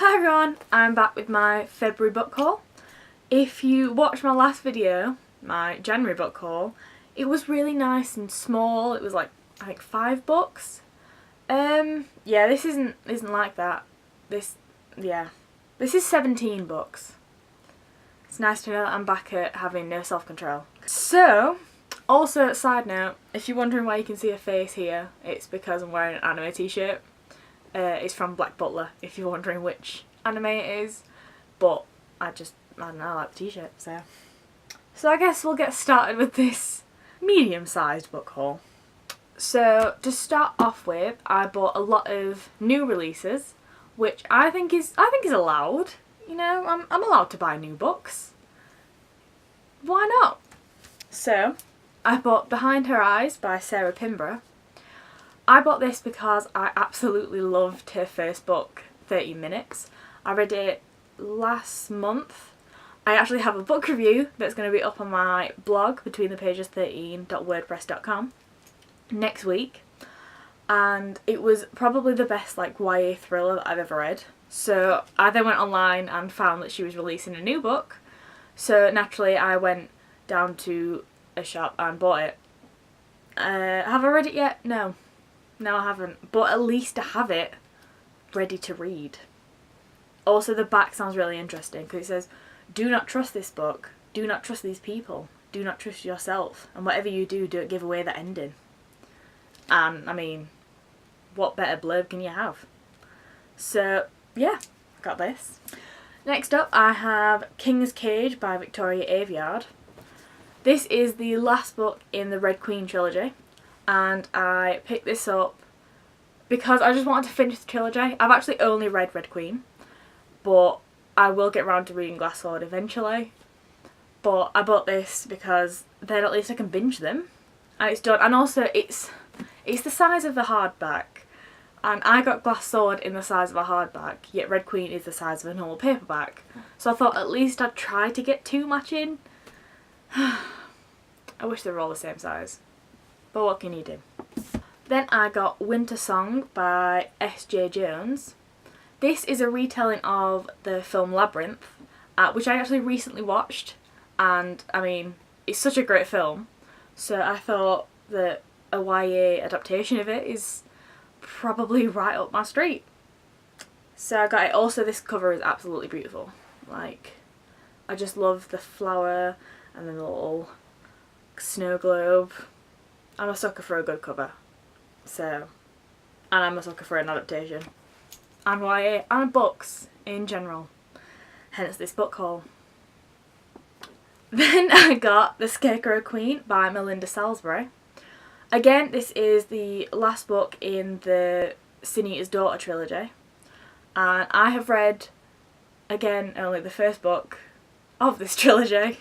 Hi everyone, I'm back with my February book haul. If you watched my last video, my January book haul, it was really nice and small. It was like I think 5 books. Yeah, this isn't like that. This is 17 books. It's nice to know that I'm back at having no self-control. So, also side note, if you're wondering why you can see a face here, it's because I'm wearing an anime t-shirt. It's from Black Butler, if you're wondering which anime it is. But I don't know, I like the t-shirt, so. So I guess we'll get started with this medium-sized book haul. So to start off with, I bought a lot of new releases, which I think is allowed. You know, I'm allowed to buy new books. Why not? So I bought Behind Her Eyes by Sarah Pinborough. I bought this because I absolutely loved her first book, 30 Minutes. I read it last month. I actually have a book review that's going to be up on my blog, betweenthepages13.wordpress.com, next week. And it was probably the best YA thriller that I've ever read. So I then went online and found that she was releasing a new book. So naturally I went down to a shop and bought it. Have I read it yet? No. No, I haven't. But at least I have it ready to read. Also, the back sounds really interesting because it says, "Do not trust this book. Do not trust these people. Do not trust yourself. And whatever you do, don't give away the ending." And, I mean, what better blurb can you have? So, yeah, I got this. Next up, I have King's Cage by Victoria Aveyard. This is the last book in the Red Queen trilogy. And I picked this up because I just wanted to finish the trilogy. I've actually only read Red Queen, but I will get around to reading Glass Sword eventually. But I bought this because then at least I can binge them. And it's done. And also it's the size of the hardback. And I got Glass Sword in the size of a hardback, yet Red Queen is the size of a normal paperback. So I thought at least I'd try to get 2 matching. I wish they were all the same size. But what can you do? Then I got Winter Song by S.J. Jones. This is a retelling of the film Labyrinth, which I actually recently watched. And, I mean, it's such a great film. So I thought that a YA adaptation of it is probably right up my street. So I got it. Also, this cover is absolutely beautiful. Like, I just love the flower and then the little snow globe. I'm a sucker for a good cover. So, and I'm a sucker for an adaptation. And YA and books in general. Hence this book haul. Then I got The Scarecrow Queen by Melinda Salisbury. Again, this is the last book in the Sin Eater's Daughter trilogy. And I have read, again, only the first book of this trilogy.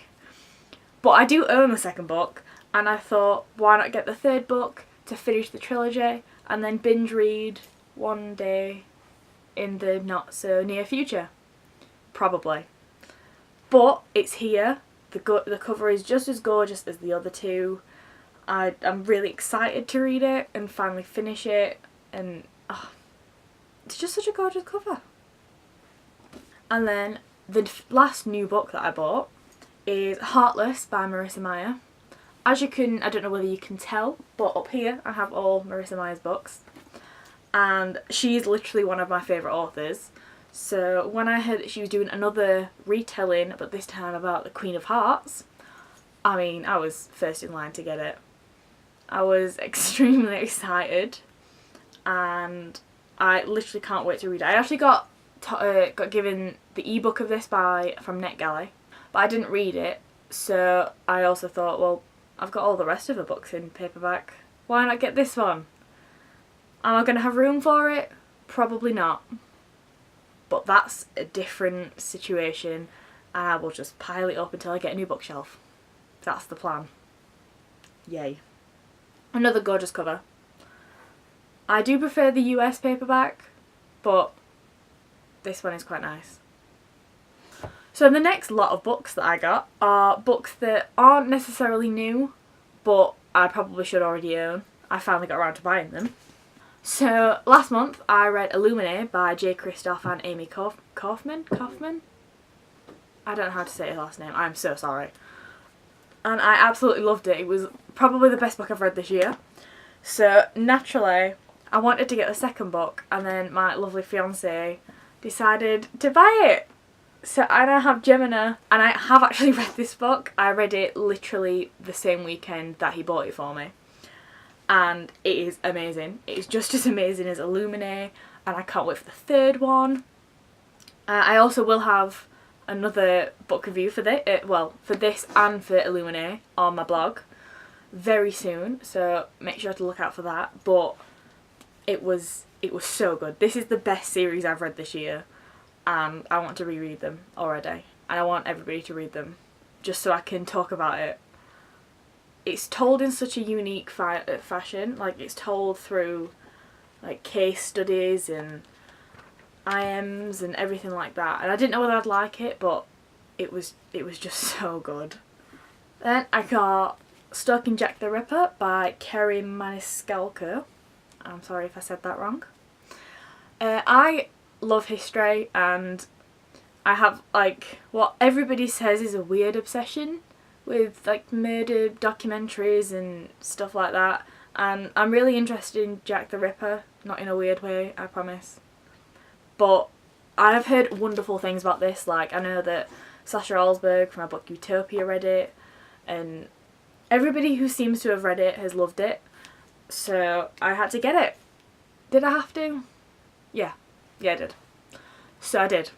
But I do own the second book. And I thought, why not get the third book to finish the trilogy and then binge read one day in the not so near future. Probably. But it's here. The cover is just as gorgeous as the other two. I'm really excited to read it and finally finish it. And it's just such a gorgeous cover. And then the last new book that I bought is Heartless by Marissa Meyer. As you can, I don't know whether you can tell, but up here I have all Marissa Meyer's books. And she's literally one of my favourite authors. So when I heard that she was doing another retelling, but this time about the Queen of Hearts, I mean, I was first in line to get it. I was extremely excited. And I literally can't wait to read it. I actually got given the ebook of this from NetGalley, but I didn't read it. So I also thought, well, I've got all the rest of the books in paperback. Why not get this one? Am I going to have room for it? Probably not. But that's a different situation and I will just pile it up until I get a new bookshelf. That's the plan. Yay. Another gorgeous cover. I do prefer the US paperback, but this one is quite nice. So the next lot of books that I got are books that aren't necessarily new, but I probably should already own. I finally got around to buying them. So last month I read Illuminae by J. Kristoff and Amy Kaufman? I don't know how to say her last name, I'm so sorry. And I absolutely loved it. It was probably the best book I've read this year. So naturally I wanted to get the second book, and then my lovely fiance decided to buy it. So I now have Gemina, and I have actually read this book. I read it literally the same weekend that he bought it for me. And it is amazing. It is just as amazing as Illuminae, and I can't wait for the third one. I also will have another book review for this, for this and for Illuminae on my blog very soon, so make sure to look out for that. But it was so good. This is the best series I've read this year, and I want to reread them already, and I want everybody to read them just so I can talk about it. It's told in such a unique fashion. Like, it's told through like case studies and IMs and everything like that, and I didn't know whether I'd like it, but it was just so good. Then I got Stalking Jack the Ripper by Kerry Maniscalco. I'm sorry if I said that wrong. I love history, and I have like what everybody says is a weird obsession with like murder documentaries and stuff like that, and I'm really interested in Jack the Ripper, not in a weird way, I promise. But I've heard wonderful things about this. Like, I know that Sasha Alsberg from my book Utopia read it, and everybody who seems to have read it has loved it, so I had to get it. Did I have to? Yeah I did. So I did,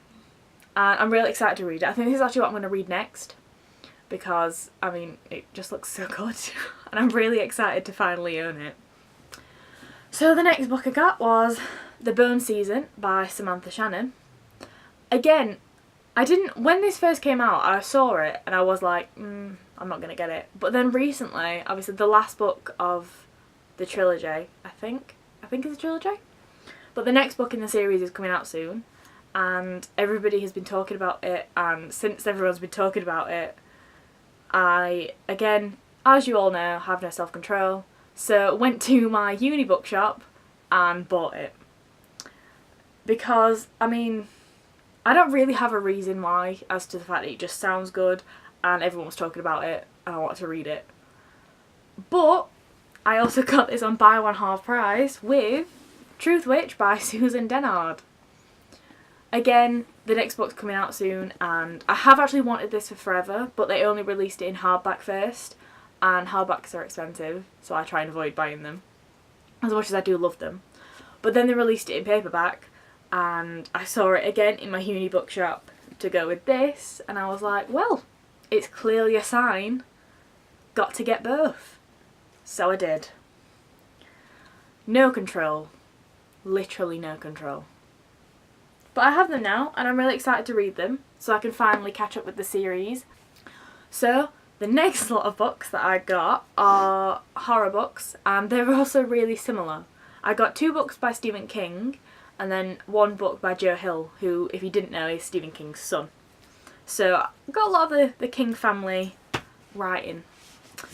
and I'm really excited to read it. I think this is actually what I'm going to read next, because I mean it just looks so good and I'm really excited to finally own it. So the next book I got was The Bone Season by Samantha Shannon. Again, when this first came out, I saw it and I was like, I'm not gonna get it. But then recently, obviously the last book of the trilogy, I think it's a trilogy, but the next book in the series is coming out soon, and everybody has been talking about it, and since everyone's been talking about it, I, again, as you all know, have no self-control, so went to my uni bookshop and bought it. Because, I mean, I don't really have a reason why, as to the fact that it just sounds good and everyone was talking about it and I wanted to read it. But I also got this on buy one half price with Truth Witch by Susan Dennard. Again, the next book's coming out soon, and I have actually wanted this for forever, but they only released it in hardback first, and hardbacks are expensive, so I try and avoid buying them, as much as I do love them. But then they released it in paperback, and I saw it again in my uni bookshop to go with this, and I was like, well, it's clearly a sign, got to get both. So I did. No control. Literally no control. But I have them now, and I'm really excited to read them, so I can finally catch up with the series. So, the next lot of books that I got are horror books, and they're also really similar. I got 2 books by Stephen King, and then 1 book by Joe Hill, who, if you didn't know, is Stephen King's son. So, I got a lot of the King family writing.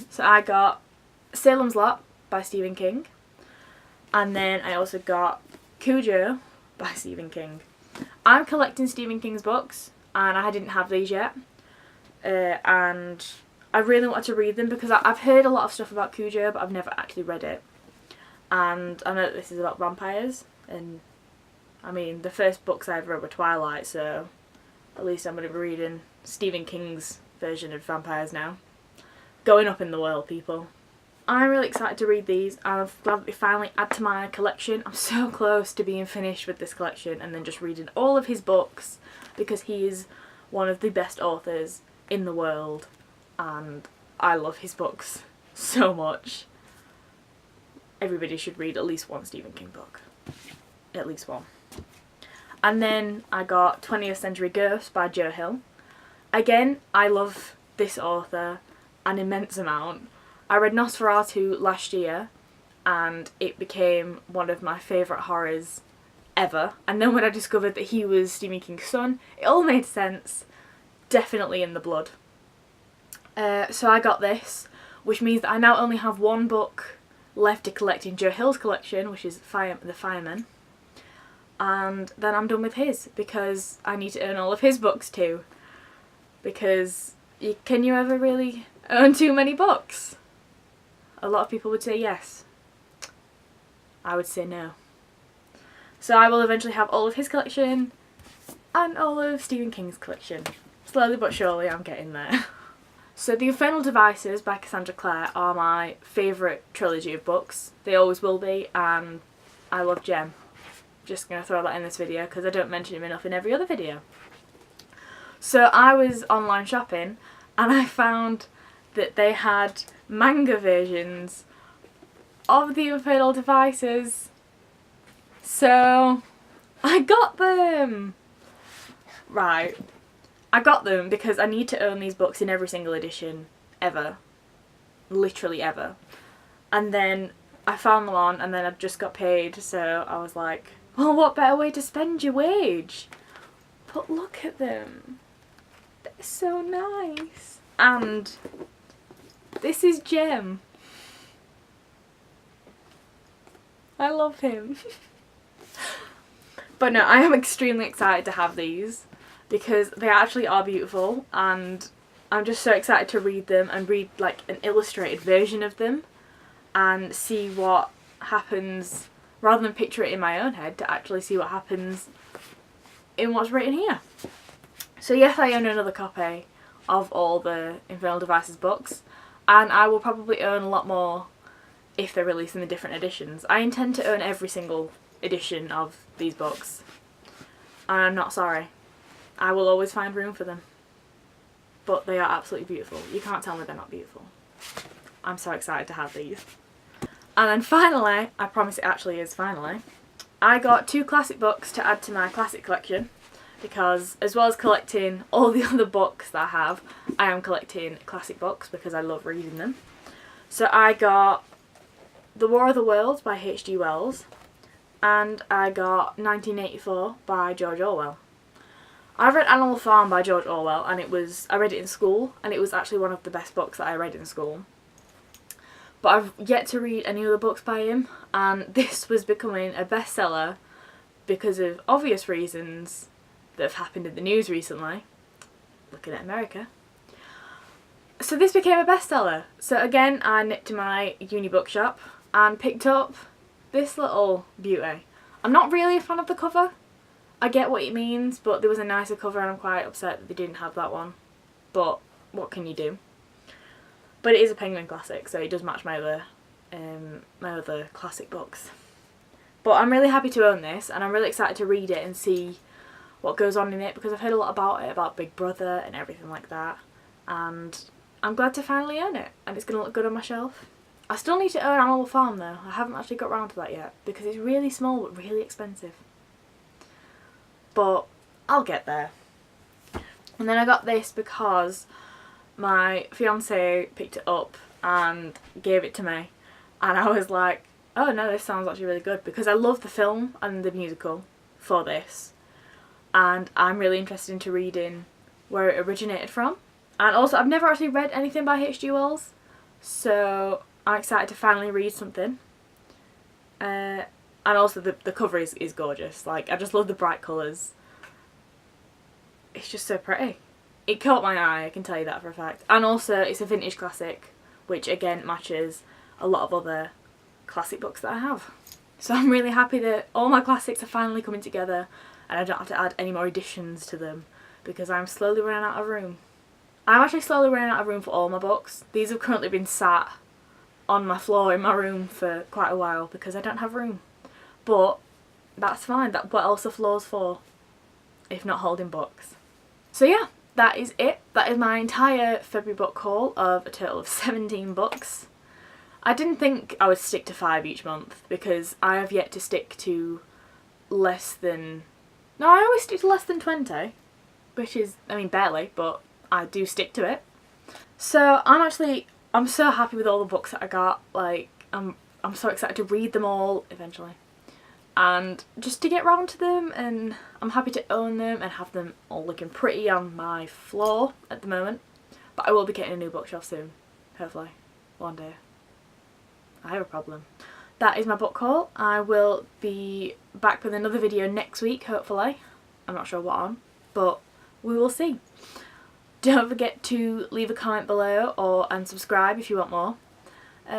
So I got Salem's Lot by Stephen King, and then I also got Cujo by Stephen King. I'm collecting Stephen King's books, and I didn't have these yet, and I really wanted to read them because I've heard a lot of stuff about Cujo, but I've never actually read it. And I know that this is about vampires, and I mean, the first books I ever read were Twilight, so at least I'm going to be reading Stephen King's version of vampires now. Going up in the world, people. I'm really excited to read these, and I'm glad that they finally add to my collection. I'm so close to being finished with this collection and then just reading all of his books, because he is one of the best authors in the world, and I love his books so much. Everybody should read at least one Stephen King book. At least one. And then I got 20th Century Ghosts by Joe Hill. Again, I love this author an immense amount. I read Nosferatu last year, and it became one of my favourite horrors ever. And then when I discovered that he was Stephen King's son, it all made sense. Definitely in the blood. So I got this, which means that I now only have 1 book left to collecting Joe Hill's collection, which is the Fireman. And then I'm done with his, because I need to own all of his books too. Because can you ever really own too many books? A lot of people would say yes. I would say no. So I will eventually have all of his collection and all of Stephen King's collection. Slowly but surely I'm getting there. So The Infernal Devices by Cassandra Clare are my favourite trilogy of books. They always will be, and I love Jem. Just going to throw that in this video because I don't mention him enough in every other video. So I was online shopping and I found that they had manga versions of The Infernal Devices. So I got them! Right. I got them because I need to own these books in every single edition ever. Literally ever. And then I found them on and then I just got paid, so I was like, well, what better way to spend your wage? But look at them. They're so nice. And this is Jem. I love him. But no, I am extremely excited to have these because they actually are beautiful, and I'm just so excited to read them and read like an illustrated version of them and see what happens, rather than picture it in my own head, to actually see what happens in what's written here. So yes, I own another copy of all the Infernal Devices books, and I will probably own a lot more if they're released in the different editions. I intend to own every single edition of these books, and I'm not sorry. I will always find room for them. But they are absolutely beautiful. You can't tell me they're not beautiful. I'm so excited to have these. And then finally, I promise it actually is finally, I got 2 classic books to add to my classic collection, because as well as collecting all the other books that I have, I am collecting classic books because I love reading them. So I got The War of the Worlds by H.G. Wells, and I got 1984 by George Orwell. I read Animal Farm by George Orwell, and I read it in school, and it was actually one of the best books that I read in school. But I've yet to read any other books by him, and this was becoming a bestseller because of obvious reasons that have happened in the news recently. Looking at America. So this became a bestseller. So again, I nipped to my uni bookshop and picked up this little beauty. I'm not really a fan of the cover. I get what it means, but there was a nicer cover and I'm quite upset that they didn't have that one. But what can you do? But it is a Penguin classic, so it does match my other classic books. But I'm really happy to own this, and I'm really excited to read it and see what goes on in it, because I've heard a lot about it, about Big Brother and everything like that. And I'm glad to finally own it, and it's going to look good on my shelf. I still need to own Animal Farm though. I haven't actually got around to that yet, because it's really small but really expensive. But I'll get there. And then I got this because my fiance picked it up and gave it to me, and I was like, oh no, this sounds actually really good, because I love the film and the musical for this, and I'm really interested into reading where it originated from. And also I've never actually read anything by H.G. Wells, so I'm excited to finally read something. And also the cover is gorgeous. Like, I just love the bright colours. It's just so pretty. It caught my eye, I can tell you that for a fact. And also it's a vintage classic, which again matches a lot of other classic books that I have. So I'm really happy that all my classics are finally coming together and I don't have to add any more editions to them, because I'm slowly running out of room. I'm actually slowly running out of room for all my books. These have currently been sat on my floor in my room for quite a while because I don't have room. But that's fine, that's what else are floors for, if not holding books. So yeah, that is it. That is my entire February book haul of a total of 17 books. I didn't think I would stick to 5 each month, because I have yet to stick to less than... No, I always stick to less than 20, which is, I mean, barely, but I do stick to it. So I'm so happy with all the books that I got. Like, I'm so excited to read them all eventually, and just to get round to them, and I'm happy to own them and have them all looking pretty on my floor at the moment. But I will be getting a new bookshelf soon, hopefully, one day. I have a problem. That is my book haul. I will be back with another video next week, hopefully. I'm not sure what on, but we will see. Don't forget to leave a comment below and subscribe if you want more.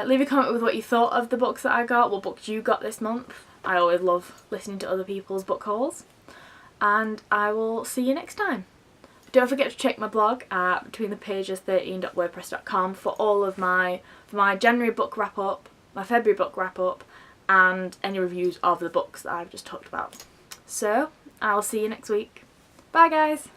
Leave a comment with what you thought of the books that I got, what books you got this month. I always love listening to other people's book hauls. And I will see you next time. Don't forget to check my blog at betweenthepages13.wordpress.com for all of my January book wrap up, my February book wrap up, and any reviews of the books that I've just talked about. So, I'll see you next week. Bye guys!